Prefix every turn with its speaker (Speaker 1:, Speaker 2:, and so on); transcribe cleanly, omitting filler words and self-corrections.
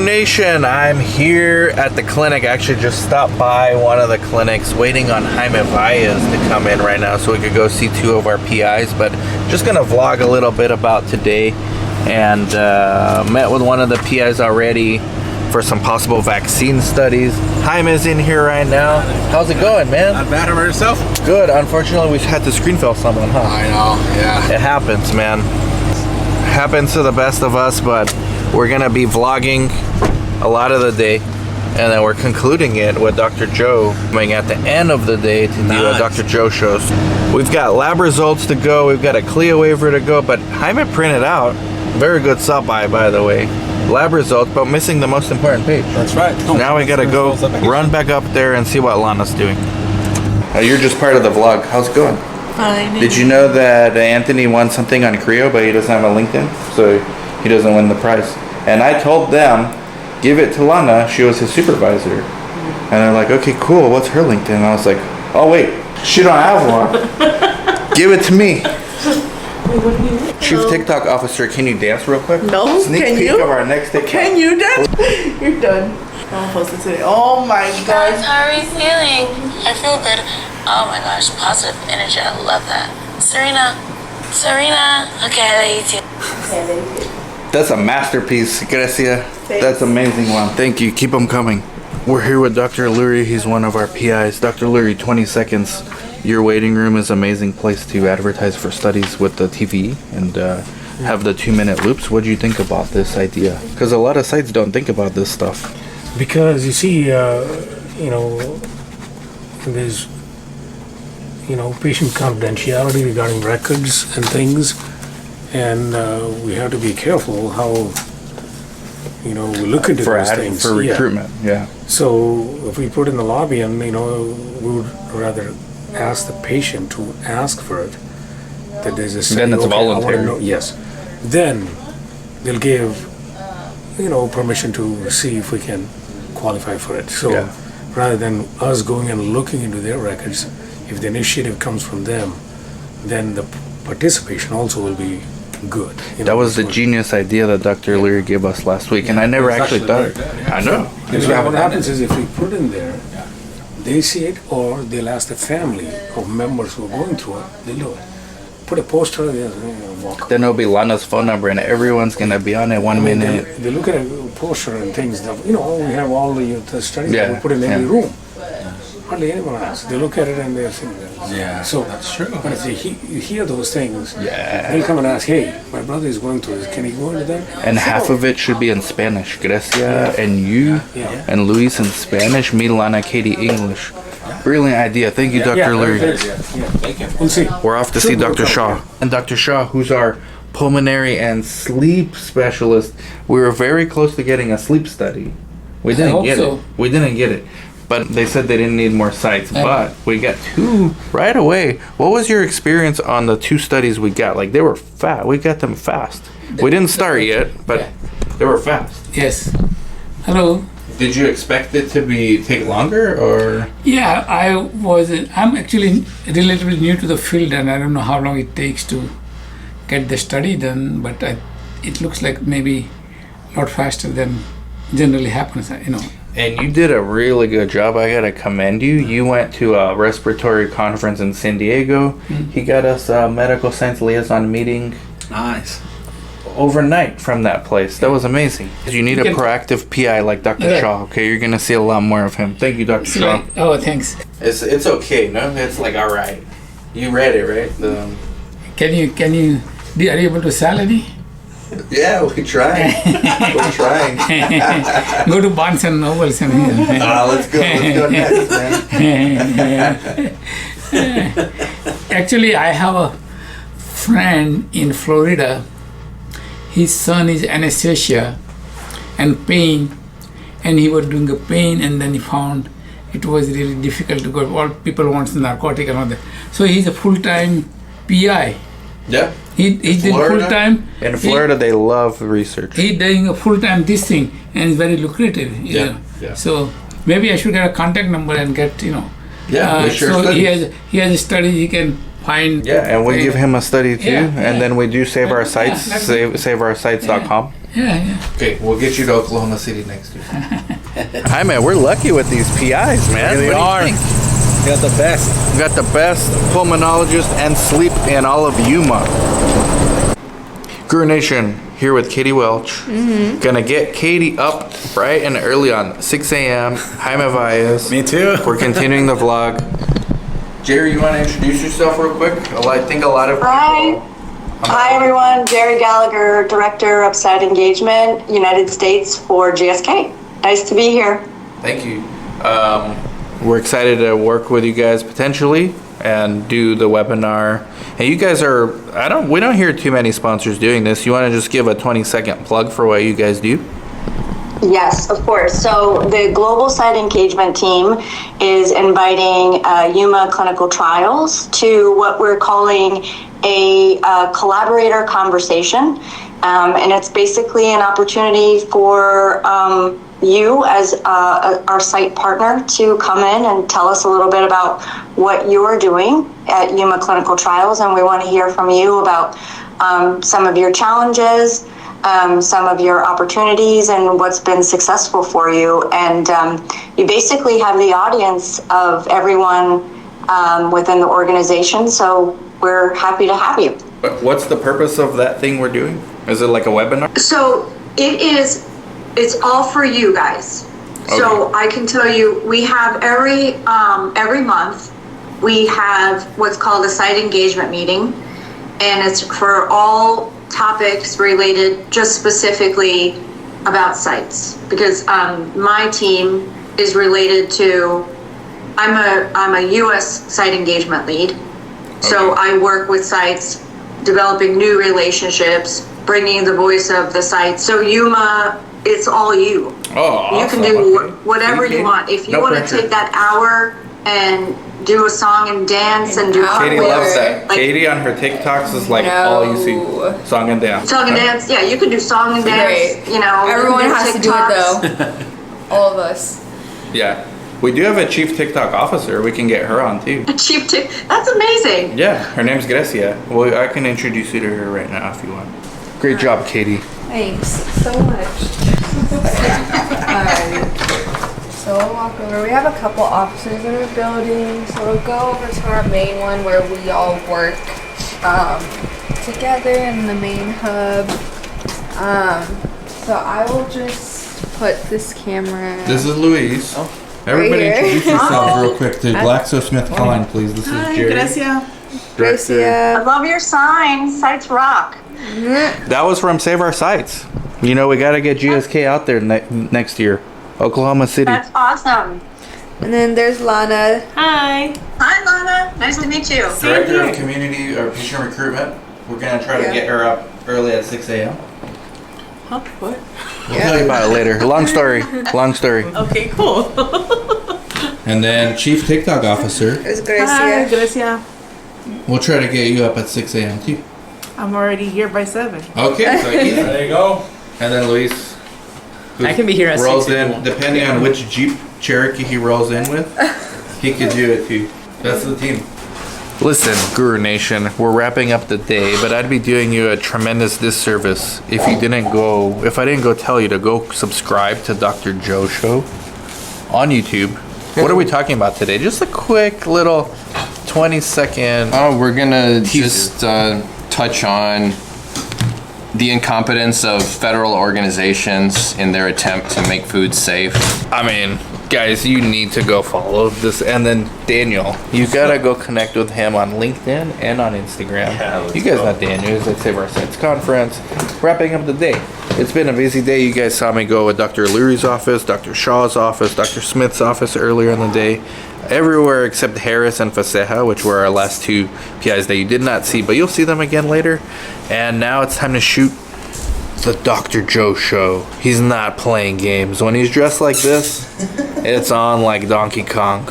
Speaker 1: Nation, I'm here at the clinic. I actually just stopped by one of the clinics waiting on Jaime Valles to come in right now so we could go see two of our PIs, but just gonna vlog a little bit about today. And met with one of the PIs already for some possible vaccine studies. Jaime's in here right now. How's it going, man?
Speaker 2: Not bad. About yourself?
Speaker 1: Good. Unfortunately, we had to screen fail someone, huh?
Speaker 2: I know, yeah.
Speaker 1: It happens, man. Happens to the best of us, but we're gonna be vlogging a lot of the day, and then we're concluding it with Dr. Joe coming at the end of the day to do a Dr. Joe show. We've got lab results to go, we've got a CLIA waiver to go, but Jaime printed out, very good stop by the way, lab results, but missing the most important page.
Speaker 2: That's right.
Speaker 1: So now we gotta go run back up there and see what Lana's doing. You're just part of the vlog. How's it going?
Speaker 3: Fine.
Speaker 1: Did you know that Anthony won something on Creo, but he doesn't have a LinkedIn, so he doesn't win the prize? And I told them, give it to Lana. She was his supervisor. And they're like, okay, cool. What's her LinkedIn? And I was like, oh wait, she don't have one. Give it to me.
Speaker 3: Wait, what do you mean?
Speaker 1: Chief TikTok officer, can you dance real quick?
Speaker 3: No.
Speaker 1: Sneak
Speaker 3: Can
Speaker 1: peek
Speaker 3: you?
Speaker 1: of our next TikTok.
Speaker 3: Can you dance? You're done. I'm supposed to say, oh my
Speaker 4: Guys,
Speaker 3: god.
Speaker 4: how are you feeling? I feel good. Oh my gosh, positive energy. I love that. Serena. Okay, I love you too.
Speaker 1: That's a masterpiece, Gracia.
Speaker 3: Thanks.
Speaker 1: That's an amazing one. Thank you. Keep them coming. We're here with Dr. Lurie. He's one of our PIs. Dr. Lurie, 20 seconds. Your waiting room is an amazing place to advertise for studies with the TV and have the 2-minute loops. What do you think about this idea? Because a lot of sites don't think about this stuff.
Speaker 5: Because you see, there's, patient confidentiality regarding records and things, and we have to be careful how, we look into those things.
Speaker 1: For recruitment, yeah.
Speaker 5: So if we put in the lobby and, we would rather ask the patient to ask for it, that there's a study,
Speaker 1: Then it's
Speaker 5: okay, I wanna
Speaker 1: voluntary.
Speaker 5: know- yes. Then they'll give, permission to see if we can qualify for it. So
Speaker 1: Yeah.
Speaker 5: rather than us going and looking into their records, if the initiative comes from them, then the participation also will be good.
Speaker 1: That was the genius idea that Dr. Lurie gave us last week, and I never actually thought it. I know.
Speaker 5: Because what happens is if we put in there, they see it, or they'll ask the family of members who are going through it, they'll do it. Put a poster, they'll walk.
Speaker 1: Then it'll be Lana's phone number, and everyone's gonna be on it 1 minute.
Speaker 5: They look at a poster and things that, we have all the studies that we
Speaker 1: Yeah,
Speaker 5: put in every
Speaker 1: yeah.
Speaker 5: room. Hardly anyone asks. They look at it and they're saying,
Speaker 2: Yeah,
Speaker 5: so
Speaker 2: that's true.
Speaker 5: But if you hear those things,
Speaker 1: Yeah.
Speaker 5: they'll come and ask, hey, my brother is going through this, can he go into that?
Speaker 1: And half of it should be in Spanish. Gracia and you and Luis in Spanish, me, Lana, Katie, English. Brilliant idea. Thank you, Dr. Lurie.
Speaker 2: Thank you.
Speaker 5: We'll see.
Speaker 1: We're off to see Dr. Shaw. And Dr. Shaw, who's our pulmonary and sleep specialist. We were very close to getting a sleep study. We didn't get it. We didn't get it. But they said they didn't need more sites. But we got 2 right away. What was your experience on the 2 studies we got? Like, they were fast. We got them fast. We didn't start yet, but they were fast.
Speaker 6: Yes. Hello.
Speaker 1: Did you expect it to take longer, or?
Speaker 6: Yeah, I'm actually relatively new to the field, and I don't know how long it takes to get the study done, but it looks like maybe a lot faster than generally happens,
Speaker 1: And you did a really good job. I gotta commend you. You went to a respiratory conference in San Diego. He got us a medical science liaison meeting
Speaker 2: Nice.
Speaker 1: overnight from that place. That was amazing. You need a proactive PI like Dr.
Speaker 6: Yeah.
Speaker 1: Shaw. Okay, you're gonna see a lot more of him. Thank you, Dr. Shaw.
Speaker 6: Oh, thanks.
Speaker 1: It's okay. No, it's like all right. You read it, right?
Speaker 6: Can you are you able to sell any?
Speaker 1: Yeah, we tried. We're trying.
Speaker 6: Go to Barnes and Nobles and
Speaker 1: Let's go next, man.
Speaker 6: Actually, I have a friend in Florida. His son is anesthesia and pain, and he was doing a pain, and then he found it was really difficult to go. All people want narcotic and all that. So he's a full-time PI.
Speaker 1: Yeah.
Speaker 6: He did full-time.
Speaker 1: In Florida, they love research.
Speaker 6: He's doing a full-time this thing, and it's very lucrative.
Speaker 1: Yeah.
Speaker 6: So maybe I should get a contact number and get,
Speaker 1: Yeah, we sure
Speaker 6: so
Speaker 1: studies.
Speaker 6: he has a study. He can find.
Speaker 1: Yeah, and we give him a study too,
Speaker 6: Yeah,
Speaker 1: and then we do save our sites, saveoursites.com.
Speaker 6: Yeah.
Speaker 1: Okay, we'll get you to Oklahoma City next year. Hi, man. We're lucky with these PIs, man.
Speaker 2: Really
Speaker 1: What
Speaker 2: are.
Speaker 1: do you think?
Speaker 2: You got the best.
Speaker 1: We got the best pulmonologist and sleep in all of Yuma. Guru Nation here with Katie Welch. Gonna get Katie up bright and early on 6 a.m. Hi, Mavias.
Speaker 2: Me too.
Speaker 1: We're continuing the vlog. Jerry, you want to introduce yourself real quick? I think a lot of
Speaker 7: Hi. Hi, everyone. Jerry Gallagher, Director of Site Engagement, United States for GSK. Nice to be here.
Speaker 1: Thank you. We're excited to work with you guys potentially and do the webinar. And you guys we don't hear too many sponsors doing this. You want to just give a 20-second plug for what you guys do?
Speaker 7: Yes, of course. So the Global Site Engagement team is inviting Yuma Clinical Trials to what we're calling a collaborator conversation. And it's basically an opportunity for you as our site partner to come in and tell us a little bit about what you're doing at Yuma Clinical Trials. And we want to hear from you about some of your challenges, some of your opportunities, and what's been successful for you. And you basically have the audience of everyone within the organization. So we're happy to have you.
Speaker 1: What's the purpose of that thing we're doing? Is it like a webinar?
Speaker 7: So it's all for you guys.
Speaker 1: Okay.
Speaker 7: So I can tell you, we have every month, we have what's called a site engagement meeting, and it's for all topics related just specifically about sites, because my team is related to, I'm a US site engagement lead. So I work with sites, developing new relationships, bringing the voice of the site. So Yuma, it's all you.
Speaker 1: Oh, awesome.
Speaker 7: You can do
Speaker 1: Okay.
Speaker 7: whatever you want. If you want to take that hour and do a song and dance and do
Speaker 1: Katie
Speaker 7: cartwheels,
Speaker 1: loves that.
Speaker 7: like,
Speaker 1: Katie on her TikToks is like all you see. Song and dance.
Speaker 7: song and dance. Yeah, you can do song and dance.
Speaker 8: Great.
Speaker 7: You know,
Speaker 8: Everyone
Speaker 7: you can
Speaker 8: has to do
Speaker 7: TikToks.
Speaker 8: it though. All of us.
Speaker 1: Yeah. We do have a chief TikTok officer. We can get her on too.
Speaker 7: Cheap tick. That's amazing.
Speaker 1: Yeah, her name's Grecia. Well, I can introduce you to her right now if you want. Great job, Katie.
Speaker 8: Thanks so much. So we'll walk over. We have a couple offices in our building, so we'll go over to our main one where we all work together in the main hub. So I will just put this camera.
Speaker 1: This is Louise. Everybody
Speaker 8: Right here.
Speaker 1: introduce yourself real quick to GlaxoSmithKline, please. This is
Speaker 3: Hi,
Speaker 1: Jerry.
Speaker 3: Gracia.
Speaker 7: I
Speaker 8: Gracia.
Speaker 7: love your sign. Sites rock.
Speaker 1: That was from Save Our Sites. You know, we got to get GSK out there next year. Oklahoma City.
Speaker 7: That's awesome.
Speaker 8: And then there's Lana.
Speaker 3: Hi.
Speaker 7: Hi, Lana. Nice to meet you.
Speaker 1: Director of Community or Patient Recruitment. We're going to try to get her up early at 6 a.m.
Speaker 3: Huh? What?
Speaker 1: We'll tell you about it later. Long story. Long story.
Speaker 3: Okay, cool.
Speaker 1: And then Chief TikTok Officer.
Speaker 8: There's
Speaker 3: Hi,
Speaker 8: Gracia.
Speaker 3: Gracia.
Speaker 1: We'll try to get you up at 6 a.m. too.
Speaker 3: I'm already here by 7.
Speaker 1: Okay, so easy.
Speaker 2: There you go.
Speaker 1: And then Luis.
Speaker 9: I can be here at
Speaker 1: rolls
Speaker 9: 6 if you
Speaker 1: in,
Speaker 9: want.
Speaker 1: depending on which Jeep Cherokee he rolls in with, he could do it too. That's the team. Listen, Guru Nation, we're wrapping up the day, but I'd be doing you a tremendous disservice if I didn't go tell you to go subscribe to Dr. Joe Show on YouTube. What are we talking about today? Just a quick little 20-second.
Speaker 9: Oh, we're gonna
Speaker 1: Teaser.
Speaker 9: just touch on the incompetence of federal organizations in their attempt to make food safe.
Speaker 1: I mean, guys, you need to go follow this. And then Daniel, you gotta go connect with him on LinkedIn and on Instagram.
Speaker 2: Yeah,
Speaker 1: You guys know Daniel. He's at Save Our Sites Conference. Wrapping up the day. It's been a busy day. You guys saw me go with Dr. Lurie's office, Dr. Shaw's office, Dr. Smith's office earlier in the day. Everywhere except Harris and Faceja, which were our last two PIs that you did not see, but you'll see them again later. And now it's time to shoot the Dr. Joe Show. He's not playing games. When he's dressed like this, it's on like Donkey Kong.